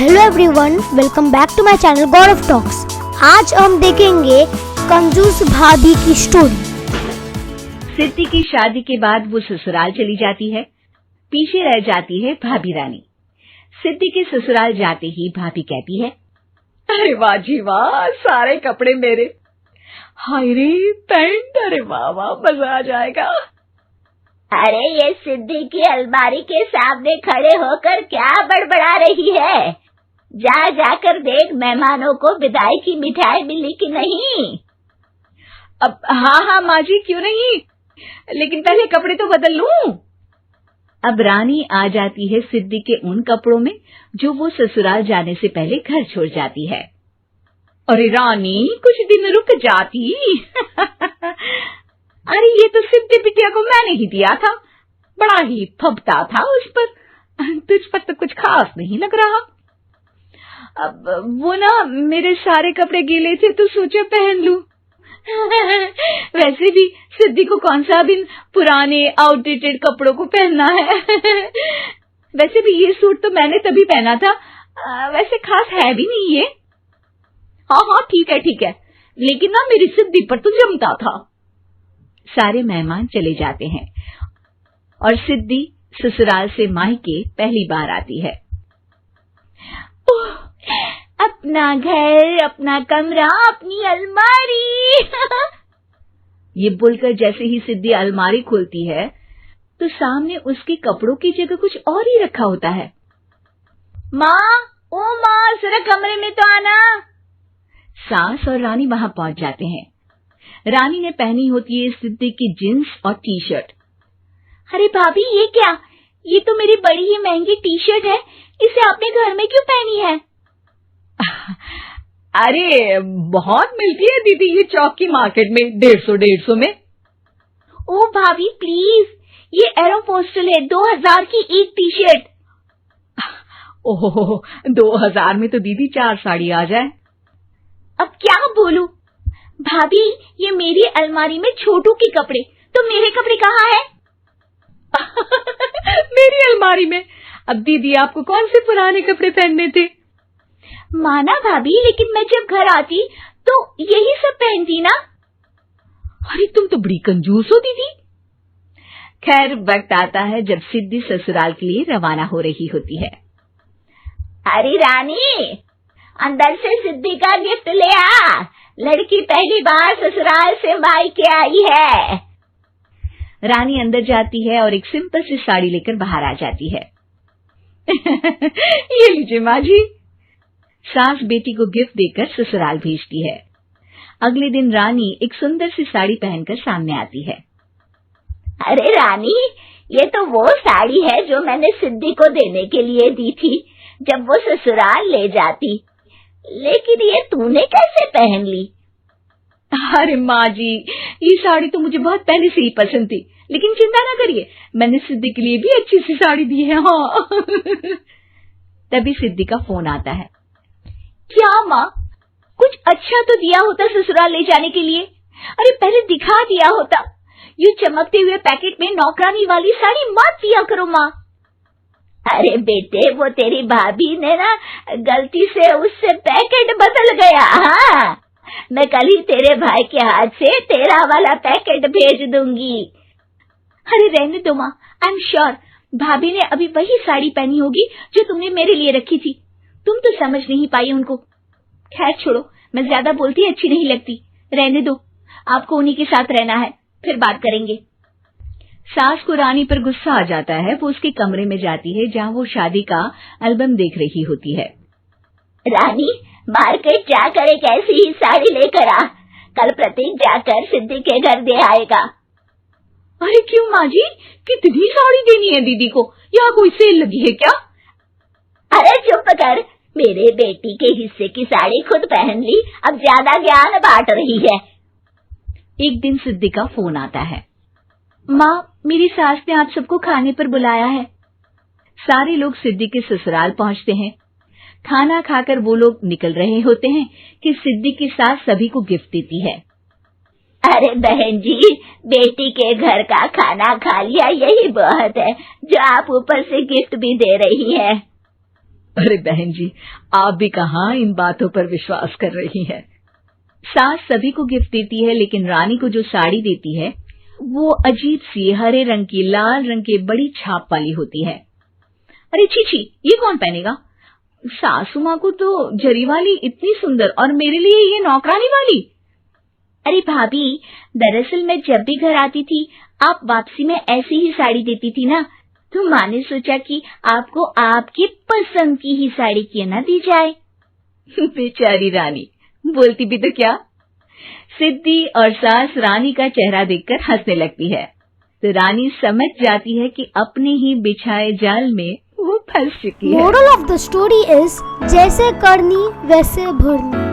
Hello everyone, welcome back to my channel God of Talks. आज हम देखेंगे कंजूस भाभी की स्टोरी। सिद्धि की शादी के बाद वो ससुराल चली जाती है। पीछे रह जाती है भाभी रानी। सिद्धि के ससुराल जाते ही भाभी कहती है, अरे वाह जी वाह, सारे कपड़े मेरे। हाय रे पैंट, अरे वाह वाह, मजा आ जाएगा। अरे ये सिद्धि की अलमारी के सामने खड़े होकर क्या बड़बड़ा रही है? जा जाकर देख मेहमानों को विदाई की मिठाई मिली कि नहीं। अब हाँ माँ जी, क्यों नहीं, लेकिन पहले कपड़े तो बदल लूं। अब रानी आ जाती है सिद्धि के उन कपड़ों में जो वो ससुराल जाने से पहले घर छोड़ जाती है। अरे रानी, कुछ दिन रुक जाती। अरे ये तो सिद्धि बिटिया को मैंने ही दिया था, बड़ा ही फबता था उस पर, तुझ पर तो कुछ खास नहीं लग रहा। अब वो ना मेरे सारे कपड़े गीले थे तो सोचा पहन लूं। वैसे भी सिद्धि को कौन सा दिन पुराने आउटडेटेड कपड़ों को पहनना है। वैसे भी ये सूट तो मैंने तभी पहना था, वैसे खास है भी नहीं ये। हाँ ठीक है, लेकिन ना मेरी सिद्धि पर तो जमता था। सारे मेहमान चले जाते हैं और सिद्धि ससुराल से मायके पहली बार आती है। अपना घर, अपना कमरा, अपनी अलमारी। ये बोलकर जैसे ही सिद्धि अलमारी खोलती है तो सामने उसके कपड़ों की जगह कुछ और ही रखा होता है। ओ माँ, जरा कमरे में तो आना। सास और रानी वहां पहुंच जाते हैं। रानी ने पहनी होती है सिद्धि की जींस और टी शर्ट। अरे भाभी, ये क्या? ये तो मेरी बड़ी ही महंगी टी शर्ट है, इसे आपने घर में क्यों पहनी है? अरे बहुत मिलती है दीदी ये चौक की मार्केट में, 150 में। ओ भाभी प्लीज, ये एरोपोस्टल है, 2000 की एक टी शर्ट। ओह, 2000 में तो दीदी 4 साड़ी आ जाए। अब क्या बोलूं? भाभी, ये मेरी अलमारी में छोटू के कपड़े, तो मेरे कपड़े कहाँ हैं? मेरी अलमारी में? अब दीदी आपको कौन से पुराने कपड़े पहनने थे? माना भाभी, लेकिन मैं जब घर आती तो यही सब पहनती ना। अरे तुम तो बड़ी कंजूस हो दीदी। खैर, वक्त आता है जब सिद्धि ससुराल के लिए रवाना हो रही होती है। अरे रानी, अंदर से सिद्धि का गिफ्ट ले आ, लड़की पहली बार ससुराल से मायके आई है। रानी अंदर जाती है और एक सिंपल सी साड़ी लेकर बाहर आ जाती है। ये लीजिए माँ जी। सास बेटी को गिफ्ट देकर ससुराल भेजती है। अगले दिन रानी एक सुंदर सी साड़ी पहनकर सामने आती है। अरे रानी, ये तो वो साड़ी है जो मैंने सिद्धि को देने के लिए दी थी जब वो ससुराल ले जाती, लेकिन ये तूने कैसे पहन ली? अरे माँ जी, ये साड़ी तो मुझे बहुत पहले से ही पसंद थी, लेकिन चिंता ना करिए, मैंने सिद्धि के लिए भी अच्छी सी साड़ी दी है। हाँ। तभी सिद्धि का फोन आता है। क्या माँ, कुछ अच्छा तो दिया होता ससुराल ले जाने के लिए। अरे पहले दिखा दिया होता। ये चमकते हुए पैकेट में नौकरानी वाली साड़ी मत दिया करो माँ। अरे बेटे, वो तेरी भाभी ने ना गलती से उससे पैकेट बदल गया। हाँ, मैं कल ही तेरे भाई के हाथ से तेरा वाला पैकेट भेज दूंगी। अरे रहने दो माँ, आई एम श्योर भाभी ने अभी वही साड़ी पहनी होगी जो तुमने मेरे लिए रखी थी। तुम तो समझ नहीं पाई उनको। खैर छोड़ो, मैं ज्यादा बोलती अच्छी नहीं लगती, रहने दो, आपको उन्हीं के साथ रहना है, फिर बात करेंगे। सास को रानी पर गुस्सा आ जाता है। वो उसके कमरे में जाती है जहाँ वो शादी का एल्बम देख रही होती है। रानी, मार्केट जाकर एक ऐसी ही साड़ी लेकर आ, कल प्रतीक जाकर सिद्धि के घर दे आएगा। अरे क्यों माँ जी, कितनी साड़ी देनी है दीदी को? यहाँ कोई सेल लगी है क्या? अरे चुप कर, मेरे बेटी के हिस्से की साड़ी खुद पहन ली, अब ज्यादा ज्ञान बांट रही है। एक दिन सिद्धि का फोन आता है। माँ, मेरी सास ने आप सबको खाने पर बुलाया है। सारे लोग सिद्धि के ससुराल पहुँचते हैं। खाना खाकर वो लोग निकल रहे होते हैं कि सिद्धि की सास सभी को गिफ्ट देती है। अरे बहन जी, बेटी के घर का खाना खा लिया, यही बहुत है जो आप ऊपर से गिफ्ट भी दे रही है। अरे बहन जी, आप भी कहाँ इन बातों पर विश्वास कर रही हैं। सास सभी को गिफ्ट देती है, लेकिन रानी को जो साड़ी देती है वो अजीब सी हरे रंग की, लाल रंग के बड़ी छाप वाली होती है। अरे छी, ये कौन पहनेगा? सासू माँ को तो जरी वाली इतनी सुंदर, और मेरे लिए ये नौकरानी वाली। अरे भाभी, दरअसल मैं जब भी घर आती थी आप वापसी में ऐसी ही साड़ी देती थी ना, तो माँ ने सोचा कि आपको आपकी पसंद की ही साड़ी क्यों ना दी जाए। बेचारी रानी, बोलती भी तो क्या। सिद्धि और सास रानी का चेहरा देखकर हंसने लगती है, तो रानी समझ जाती है कि अपने ही बिछाए जाल में वो फंस चुकी है। Moral of the story is जैसे करनी वैसे भरनी।